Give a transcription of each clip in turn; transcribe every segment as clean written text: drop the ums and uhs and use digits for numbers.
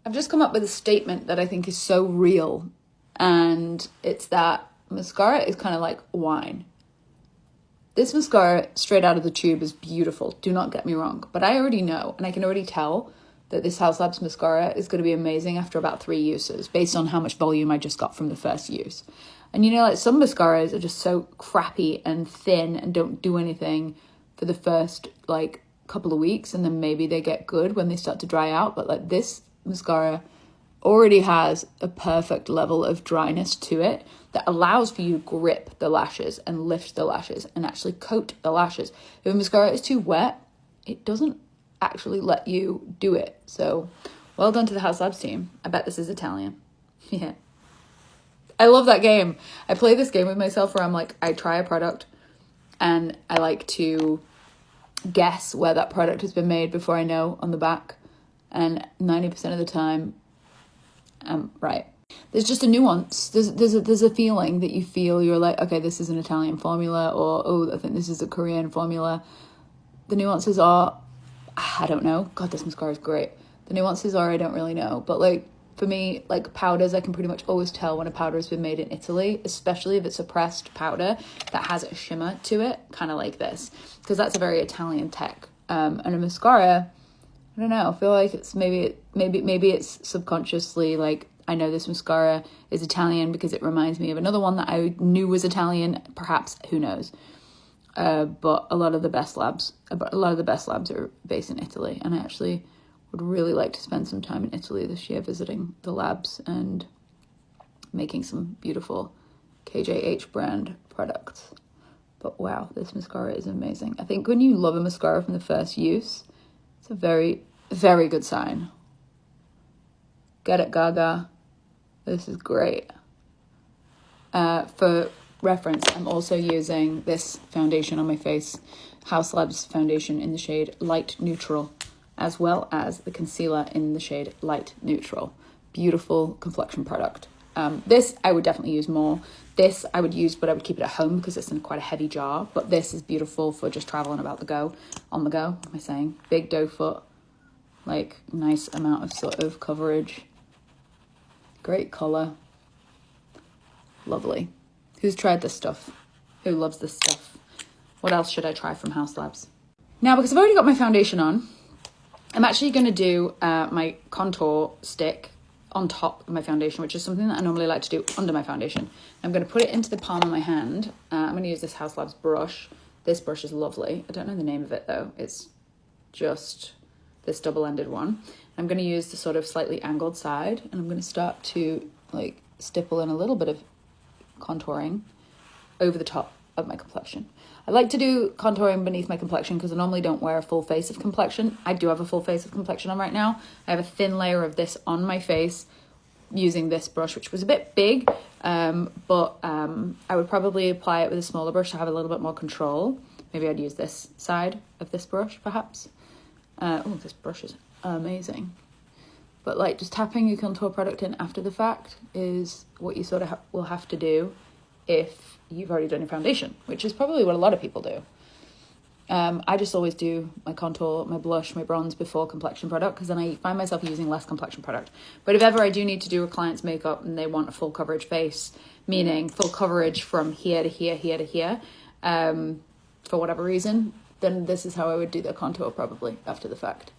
I've just come up with a statement that I think is so real, and it's that mascara is kind of like wine. This mascara straight out of the tube is beautiful, do not get me wrong, but I already know, and I can already tell that this Haus Labs mascara is going to be amazing after about 3 uses, based on how much volume I just got from the first use. And you know, like some mascaras are just so crappy and thin and don't do anything for the first like couple of weeks, and then maybe they get good when they start to dry out. But like this mascara already has a perfect level of dryness to it that allows for you to grip the lashes and lift the lashes and actually coat the lashes. If a mascara is too wet, it doesn't actually let you do it. So well done to the Haus Labs team. I bet this is Italian. Yeah. I love that game. I play this game with myself where I'm like, I try a product and I like to guess where that product has been made before I know on the back. And 90% of the time, I'm right. There's just a nuance. There's a feeling that you feel, you're like, okay, this is an Italian formula, or, oh, I think this is a Korean formula. The nuances are, I don't know. God, this mascara is great. The nuances are, I don't really know. But like, for me, like powders, I can pretty much always tell when a powder has been made in Italy, especially if it's a pressed powder that has a shimmer to it, kind of like this, because that's a very Italian tech. And a mascara, I don't know, I feel like it's maybe it's subconsciously like, I know this mascara is Italian because it reminds me of another one that I knew was Italian, perhaps, who knows. But a lot of the best labs are based in Italy, and I actually would really like to spend some time in Italy this year visiting the labs and making some beautiful KJH brand products. But wow, this mascara is amazing. I think when you love a mascara from the first use, it's a very, very good sign. Get it, Gaga. This is great. For reference, I'm also using this foundation on my face, Haus Labs foundation in the shade Light Neutral, as well as the concealer in the shade Light Neutral. Beautiful complexion product. This I would definitely use more. This I would use, but I would keep it at home because it's in quite a heavy jar. But this is beautiful for just traveling on the go. What am I saying? Big doe foot, like nice amount of sort of coverage. Great color. Lovely. Who's tried this stuff? Who loves this stuff? What else should I try from Haus Labs? Now, because I've already got my foundation on, I'm actually going to do my contour stick on top of my foundation, which is something that I normally like to do under my foundation. I'm going to put it into the palm of my hand. I'm going to use this Haus Labs brush. This brush is lovely. I don't know the name of it though. It's just this double-ended one. I'm going to use the sort of slightly angled side, and I'm going to start to like stipple in a little bit of contouring over the top of my complexion. I like to do contouring beneath my complexion because I normally don't wear a full face of complexion. I do have a full face of complexion on right now. I have a thin layer of this on my face using this brush, which was a bit big, but I would probably apply it with a smaller brush to have a little bit more control. Maybe I'd use this side of this brush, perhaps. Oh, this brush is amazing. But like just tapping your contour product in after the fact is what you sort of will have to do if you've already done your foundation, which is probably what a lot of people do. I just always do my contour, my blush, my bronze before complexion product, because then I find myself using less complexion product. But if ever I do need to do a client's makeup and they want a full coverage face, meaning full coverage from here to here, here to here, for whatever reason, then this is how I would do the contour probably after the fact.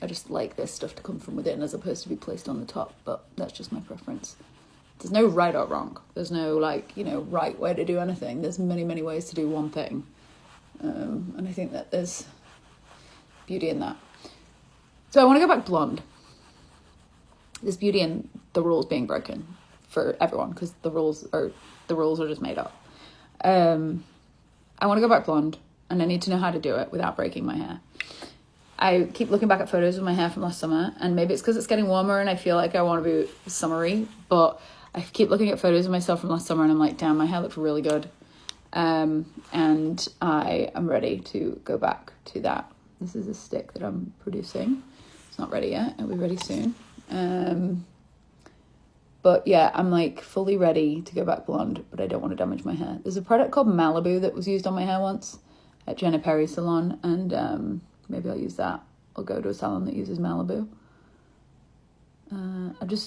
I just like this stuff to come from within as opposed to be placed on the top, but that's just my preference. There's no right or wrong. There's no right way to do anything. There's many, many ways to do one thing. And I think that there's beauty in that. So I want to go back blonde. There's beauty in the rules being broken for everyone because the rules are just made up. I want to go back blonde, and I need to know how to do it without breaking my hair. I keep looking back at photos of my hair from last summer, and maybe it's because it's getting warmer and I feel like I want to be summery, but I keep looking at photos of myself from last summer and I'm like, damn, my hair looks really good. And I am ready to go back to that. This is a stick that I'm producing. It's not ready yet. It'll be ready soon. But yeah, I'm like fully ready to go back blonde, but I don't want to damage my hair. There's a product called Malibu that was used on my hair once at Jenna Perry salon, and maybe I'll use that. I'll go to a salon that uses Malibu.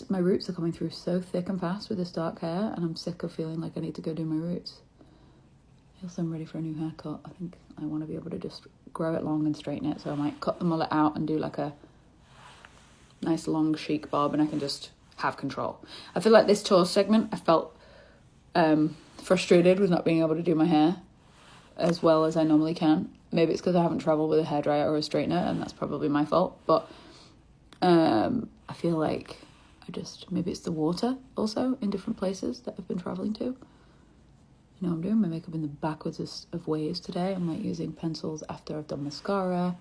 my roots are coming through so thick and fast with this dark hair, and I'm sick of feeling like I need to go do my roots. I also am ready for a new haircut. I think I want to be able to just grow it long and straighten it, so I might cut the mullet out and do like a nice long chic bob, and I can just have control. I feel like this tour segment, I felt frustrated with not being able to do my hair as well as I normally can. Maybe it's because I haven't travelled with a hairdryer or a straightener, and that's probably my fault, but I feel like maybe it's the water also in different places that I've been travelling to. You know, I'm doing my makeup in the backwards of ways today. I'm like using pencils after I've done mascara.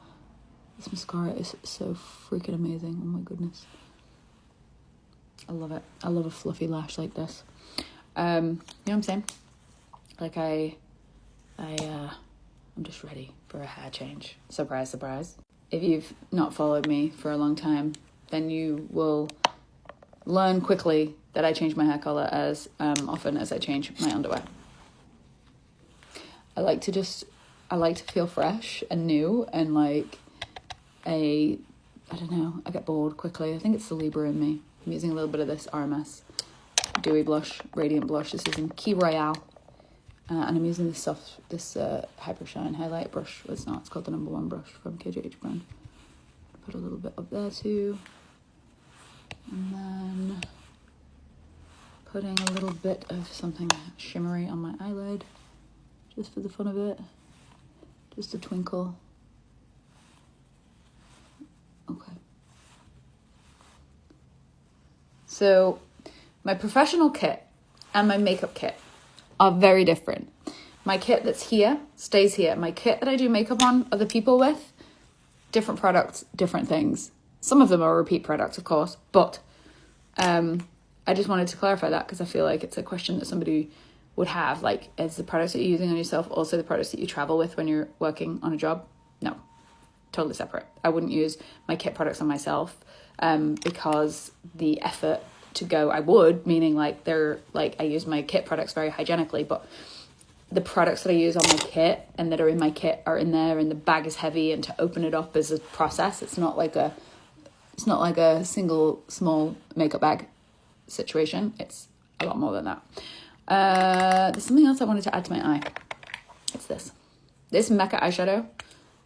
This mascara is so freaking amazing. Oh my goodness. I love it. I love a fluffy lash like this. You know what I'm saying? Like I'm just ready for a hair change. Surprise, surprise. If you've not followed me for a long time, then you will learn quickly that I change my hair color as often as I change my underwear. I like to feel fresh and new, and like I don't know, I get bored quickly. I think it's the Libra in me. I'm using a little bit of this RMS Dewy Blush, Radiant Blush. This is in Key Royale. And I'm using this Hyper Shine highlight brush. It's called the number 1 brush from KJH brand. Put a little bit up there too. And then putting a little bit of something shimmery on my eyelid, just for the fun of it. Just a twinkle. Okay. So my professional kit and my makeup kit are very different. My kit that's here stays here. My kit that I do makeup on other people with, different products, different things. Some of them are repeat products, of course, but I just wanted to clarify that because I feel like it's a question that somebody would have. Like, is the products that you're using on yourself also the products that you travel with when you're working on a job? No, totally separate. I wouldn't use my kit products on myself because the effort to go, I would, meaning like they're like, I use my kit products very hygienically, but the products that I use on my kit and that are in my kit are in there, and the bag is heavy, and to open it up is a process. It's not like a single small makeup bag situation. It's a lot more than that. There's something else I wanted to add to my eye. It's this Mecca eyeshadow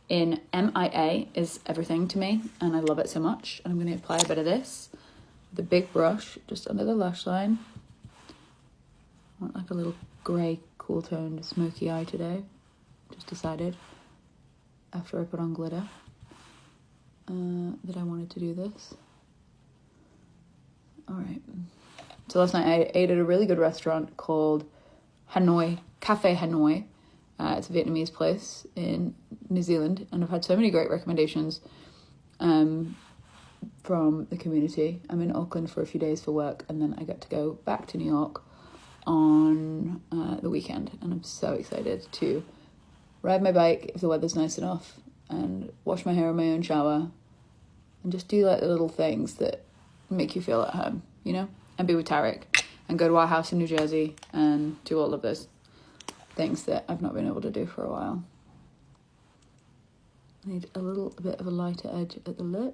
in MIA is everything to me, and I love it so much. And I'm going to apply a bit of this, the big brush, just under the lash line. I want like a little grey, cool toned, smoky eye today. Just decided after I put on glitter that I wanted to do this. All right. So last night I ate at a really good restaurant called Cafe Hanoi. It's a Vietnamese place in New Zealand, and I've had so many great recommendations from the community. I'm in Auckland for a few days for work, and then I get to go back to New York on the weekend, and I'm so excited to ride my bike if the weather's nice enough, and wash my hair in my own shower, and just do like the little things that make you feel at home, you know, and be with Tarek, and go to our house in New Jersey and do all of those things that I've not been able to do for a while. I need a little bit of a lighter edge at the lip.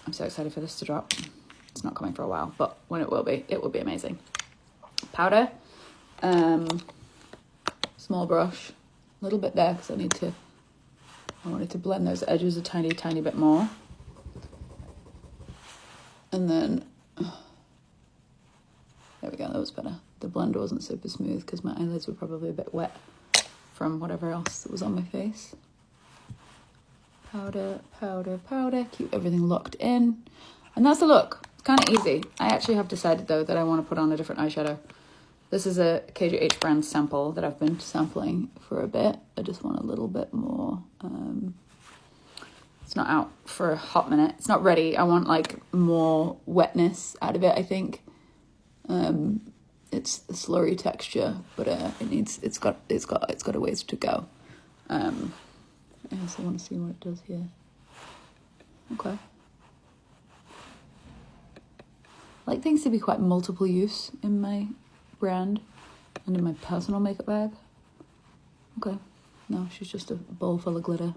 I'm so excited for this to drop. It's not coming for a while, but when it will be amazing. Powder, small brush, a little bit there because I wanted to blend those edges a tiny bit more. And then, there we go, that was better. The blend wasn't super smooth because my eyelids were probably a bit wet from whatever else that was on my face. Powder, powder, powder, keep everything locked in. And that's the look. It's kind of easy. I actually have decided though that I want to put on a different eyeshadow. This is a KJH brand sample that I've been sampling for a bit. I just want a little bit more. It's not out for a hot minute. It's not ready. I want like more wetness out of it, I think. It's a slurry texture, but it's got a ways to go. I also want to see what it does here. Okay. I like things to be quite multiple use in my brand and in my personal makeup bag. Okay. No, she's just a bowl full of glitter.